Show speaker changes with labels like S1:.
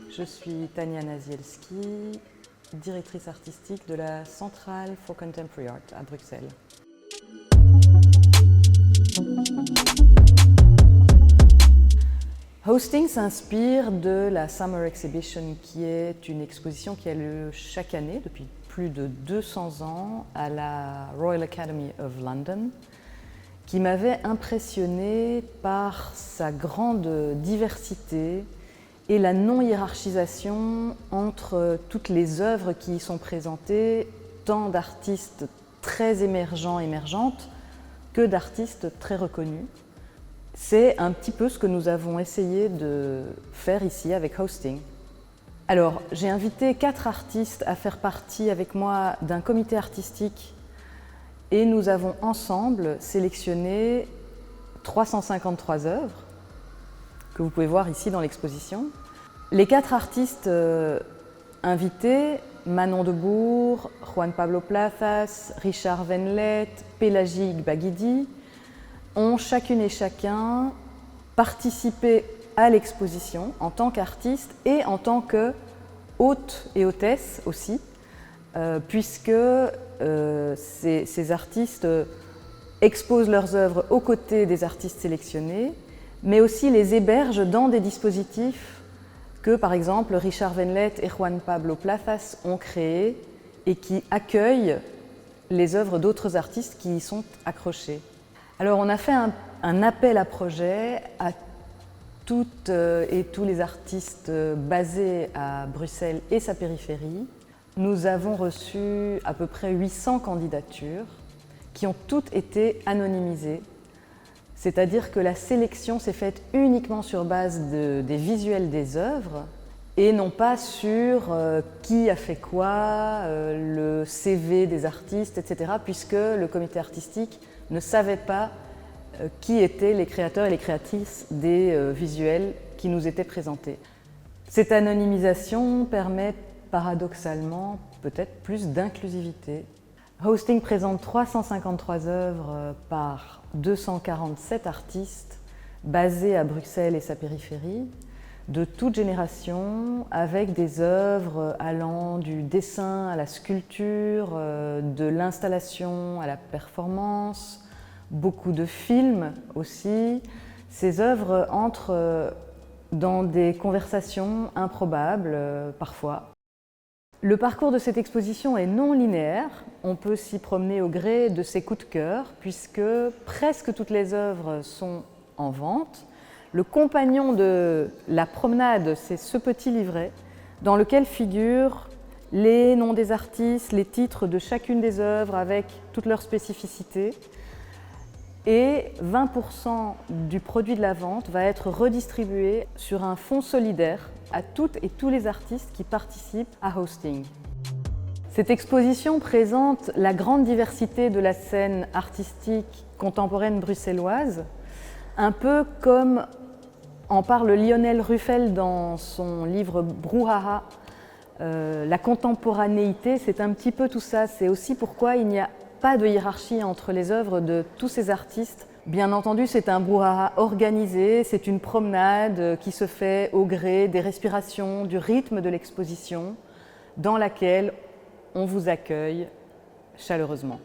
S1: Je suis Tania Nazielski, directrice artistique de la Centrale for Contemporary Art à Bruxelles. Hosting s'inspire de la Summer Exhibition, qui est une exposition qui a lieu chaque année depuis plus de 200 ans à la Royal Academy of London, qui m'avait impressionnée par sa grande diversité et la non-hiérarchisation entre toutes les œuvres qui y sont présentées, tant d'artistes très émergents, émergentes, que d'artistes très reconnus. C'est un petit peu ce que nous avons essayé de faire ici avec Hosting. Alors, j'ai invité 4 artistes à faire partie avec moi d'un comité artistique et nous avons ensemble sélectionné 353 œuvres que vous pouvez voir ici dans l'exposition. Les 4 artistes invités, Manon Debourg, Juan Pablo Plazas, Richard Venlet, Pélagie Gbagidi, ont chacune et chacun participé à l'exposition en tant qu'artistes et en tant que hôtes et hôtesses aussi, puisque ces artistes exposent leurs œuvres aux côtés des artistes sélectionnés, mais aussi les hébergent dans des dispositifs que, par exemple, Richard Venlet et Juan Pablo Plazas ont créés et qui accueillent les œuvres d'autres artistes qui y sont accrochés. Alors, on a fait un appel à projet à toutes et tous les artistes basés à Bruxelles et sa périphérie. Nous avons reçu à peu près 800 candidatures qui ont toutes été anonymisées. C'est-à-dire que la sélection s'est faite uniquement sur base des visuels des œuvres et non pas sur qui a fait quoi, le CV des artistes, etc., puisque le comité artistique ne savait pas qui étaient les créateurs et les créatrices des visuels qui nous étaient présentés. Cette anonymisation permet paradoxalement peut-être plus d'inclusivité. Hosting présente 353 œuvres par 247 artistes basés à Bruxelles et sa périphérie, de toute génération, avec des œuvres allant du dessin à la sculpture, de l'installation à la performance, beaucoup de films aussi. Ces œuvres entrent dans des conversations improbables parfois. Le parcours de cette exposition est non linéaire. On peut s'y promener au gré de ses coups de cœur, puisque presque toutes les œuvres sont en vente. Le compagnon de la promenade, c'est ce petit livret dans lequel figurent les noms des artistes, les titres de chacune des œuvres avec toutes leurs spécificités. Et 20% du produit de la vente va être redistribué sur un fonds solidaire à toutes et tous les artistes qui participent à Hosting. Cette exposition présente la grande diversité de la scène artistique contemporaine bruxelloise, un peu comme en parle Lionel Ruffel dans son livre Brouhaha. La contemporanéité, c'est un petit peu tout ça. C'est aussi pourquoi il n'y a pas de hiérarchie entre les œuvres de tous ces artistes. Bien entendu, c'est un brouhaha organisé, c'est une promenade qui se fait au gré des respirations, du rythme de l'exposition, dans laquelle on vous accueille chaleureusement.